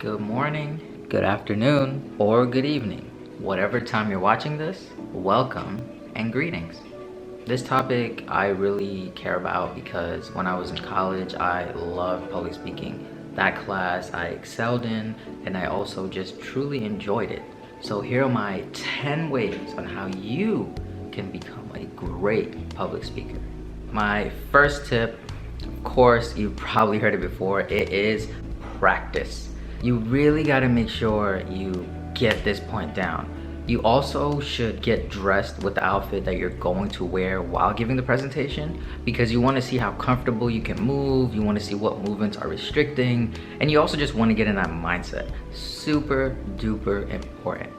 Good morning, good afternoon, or good evening. Whatever time you're watching this, welcome and greetings. This topic I really care about because when I was in college, I loved public speaking. That class I excelled in, and I also just truly enjoyed it. So here are my 10 ways on how you can become a great public speaker. My first tip, of course, you've probably heard it before, it is practice. You really got to make sure you get this point down. You also should get dressed with the outfit that you're going to wear while giving the presentation because you want to see how comfortable you can move, you want to see what movements are restricting, and you also just want to get in that mindset. Super duper important.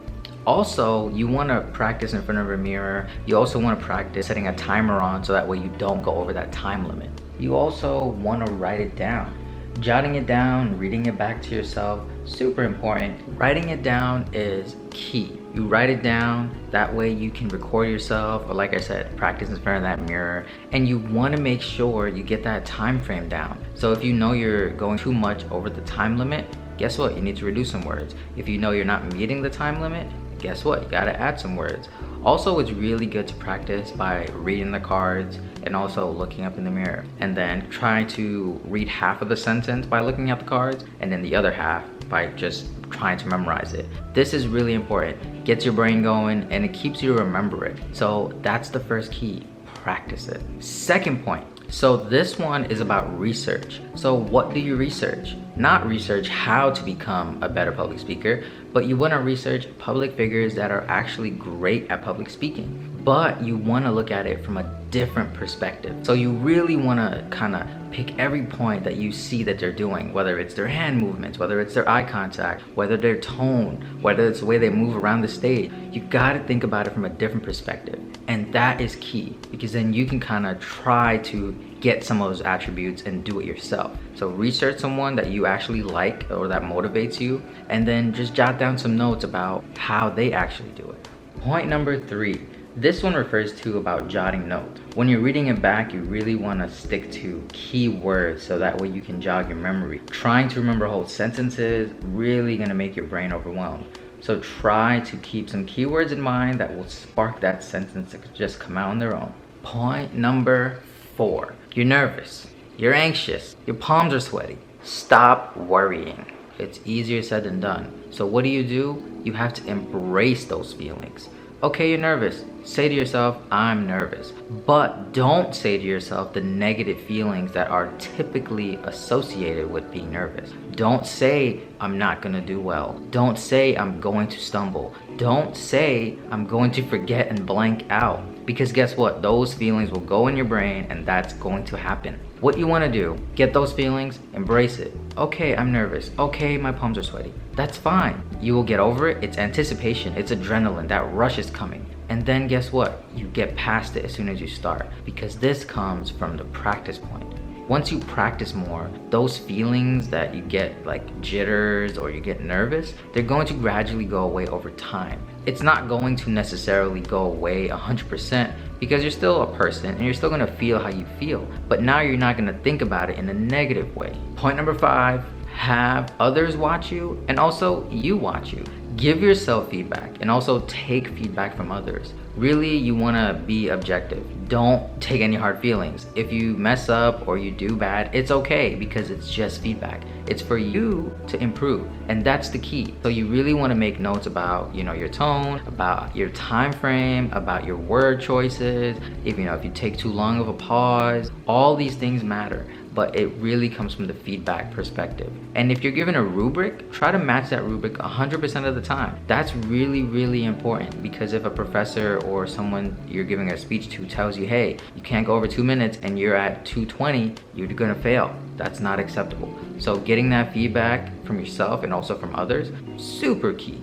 Also, you want to practice in front of a mirror. You also want to practice setting a timer on so that way you don't go over that time limit. You also want to write it down. Jotting it down, reading it back to yourself, super important. Writing it down is key. You write it down, that way you can record yourself, or like I said, practice in front of that mirror. And you want to make sure you get that time frame down. So if you know you're going too much over the time limit, guess what? You need to reduce some words. If you know you're not meeting the time limit, guess what? You gotta add some words. Also, it's really good to practice by reading the cards and also looking up in the mirror, and then try to read half of the sentence by looking at the cards and then the other half by just trying to memorize it. This is really important. Gets your brain going and it keeps you to remember it. So that's the first key. Practice it. Second point. So this one is about research. So what do you research? Not research how to become a better public speaker, but you want to research public figures that are actually great at public speaking. But you want to look at it from a different perspective. So you really want to kind of pick every point that you see that they're doing, whether it's their hand movements, whether it's their eye contact, whether their tone, whether it's the way they move around the stage. You got to think about it from a different perspective. And that is key because then you can kind of try to get some of those attributes and do it yourself. So research someone that you actually like or that motivates you, and then just jot down some notes about how they actually do it. Point number 3. This one refers to about jotting notes. When you're reading it back, you really want to stick to key words so that way you can jog your memory. Trying to remember whole sentences really gonna make your brain overwhelmed. So try to keep some keywords in mind that will spark that sentence that could just come out on their own. Point number 4. You're nervous. You're anxious. Your palms are sweaty. Stop worrying. It's easier said than done. So what do? You have to embrace those feelings. Okay, you're nervous. Say to yourself, I'm nervous. But don't say to yourself the negative feelings that are typically associated with being nervous. Don't say, I'm not gonna do well. Don't say, I'm going to stumble. Don't say, I'm going to forget and blank out. Because guess what? Those feelings will go in your brain and that's going to happen. What you want to do, get those feelings, embrace it. Okay, I'm nervous. Okay, my palms are sweaty. That's fine. You will get over it. It's anticipation. It's adrenaline. That rush is coming. And then guess what? You get past it as soon as you start because this comes from the practice point. Once you practice more, those feelings that you get like jitters or you get nervous, they're going to gradually go away over time. It's not going to necessarily go away 100% because you're still a person and you're still gonna feel how you feel. But now you're not gonna think about it in a negative way. Point number 5, have others watch you and also you watch you. Give yourself feedback and also take feedback from others. Really, you want to be objective. Don't take any hard feelings. If you mess up or you do bad, it's okay because it's just feedback. It's for you to improve, and that's the key. So you really want to make notes about, your tone, about your time frame, about your word choices. If you take too long of a pause, all these things matter. But it really comes from the feedback perspective. And if you're given a rubric, try to match that rubric 100% of the time. That's really, really important because if a professor or someone you're giving a speech to tells you, hey, you can't go over 2 minutes and you're at 2:20, you're gonna fail. That's not acceptable. So getting that feedback from yourself and also from others, super key.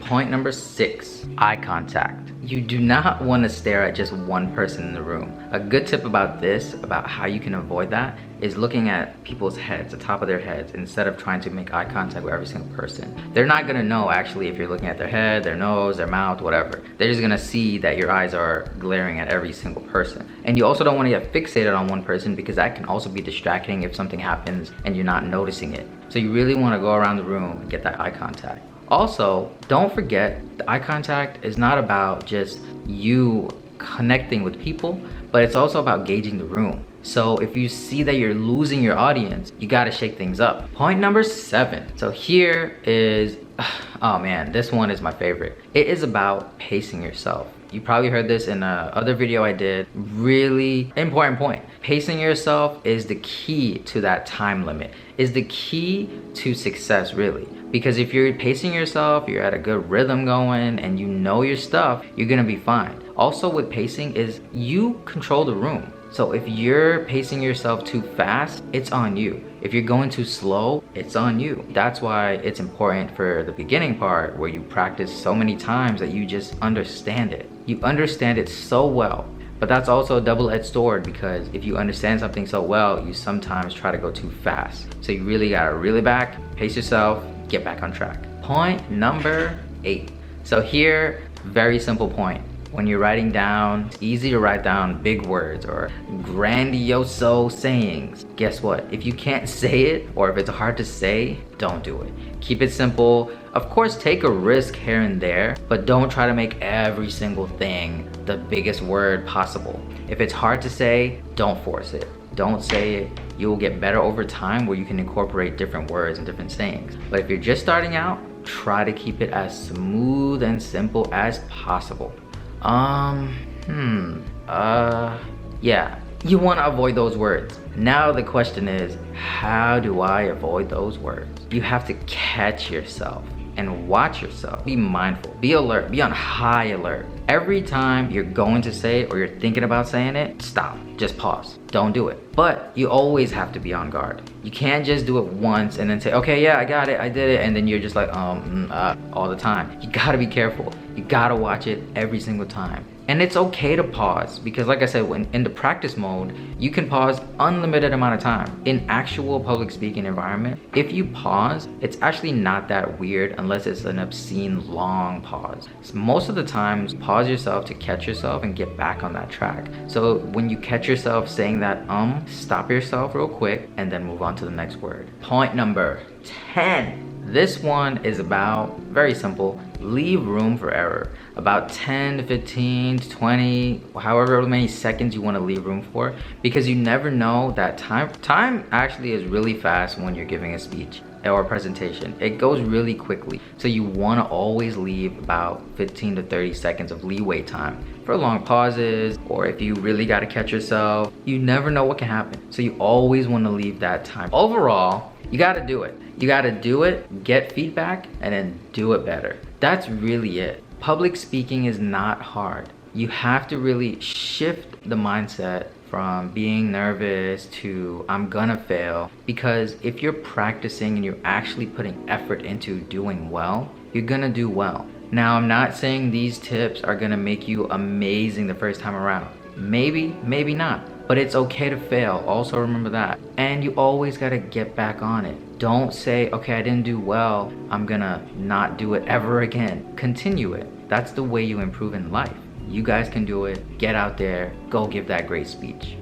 Point number 6, eye contact. You do not want to stare at just one person in the room. A good tip about this, about how you can avoid that, is looking at people's heads, the top of their heads, instead of trying to make eye contact with every single person. They're not gonna know actually if you're looking at their head, their nose, their mouth, whatever. They're just gonna see that your eyes are glaring at every single person. And you also don't want to get fixated on one person, because that can also be distracting if something happens and you're not noticing it. So you really want to go around the room and get that eye contact. Also, don't forget, the eye contact is not about just you connecting with people, but it's also about gauging the room. So if you see that you're losing your audience, you gotta shake things up. Point number 7. So here is, oh man, this one is my favorite. It is about pacing yourself. You probably heard this in another video I did. Really important point. Pacing yourself is the key to that time limit, is the key to success, really. Because if you're pacing yourself, you're at a good rhythm going, and you know your stuff, you're gonna be fine. Also with pacing is you control the room. So if you're pacing yourself too fast, it's on you. If you're going too slow, it's on you. That's why it's important for the beginning part, where you practice so many times that you just understand it. You understand it so well. But that's also a double-edged sword, because if you understand something so well, you sometimes try to go too fast. So you really gotta reel it back, pace yourself, get back on track. Point number 8. So here, very simple point. When you're writing down, it's easy to write down big words or grandiose sayings. Guess what? If you can't say it, or if it's hard to say, don't do it. Keep it simple. Of course, take a risk here and there, but don't try to make every single thing the biggest word possible. If it's hard to say, don't force it. Don't say it. You'll get better over time, where you can incorporate different words and different sayings. But if you're just starting out, try to keep it as smooth and simple as possible. Yeah, you want to avoid those words. Now the question is, how do I avoid those words? You have to catch yourself and watch yourself. Be mindful, be alert, be on high alert. Every time you're going to say it or you're thinking about saying it, stop, just pause, don't do it. But you always have to be on guard. You can't just do it once and then say, okay, yeah, I got it, I did it, and then you're just like, all the time. You gotta be careful. You gotta watch it every single time. And it's okay to pause, because like I said, when in the practice mode, you can pause unlimited amount of time. In actual public speaking environment, if you pause, it's actually not that weird unless it's an obscene long pause. So most of the times, pause yourself to catch yourself and get back on that track. So when you catch yourself saying that stop yourself real quick and then move on to the next word. Point number 10. This one is about, very simple, leave room for error. About 10 to 15 to 20, however many seconds you want to leave room for, because you never know that time actually is really fast when you're giving a speech or a presentation. It goes really quickly. So you want to always leave about 15 to 30 seconds of leeway time for long pauses, or if you really got to catch yourself. You never know what can happen. So you always want to leave that time. Overall, you got to do it. You got to do it, get feedback, and then do it better. That's really it. Public speaking is not hard. You have to really shift the mindset from being nervous to I'm gonna fail, because if you're practicing and you're actually putting effort into doing well, you're gonna do well. Now, I'm not saying these tips are gonna make you amazing the first time around. Maybe, maybe not, but it's okay to fail. Also remember that. And you always gotta get back on it. Don't say, okay, I didn't do well, I'm gonna not do it ever again. Continue it. That's the way you improve in life. You guys can do it. Get out there, go give that great speech.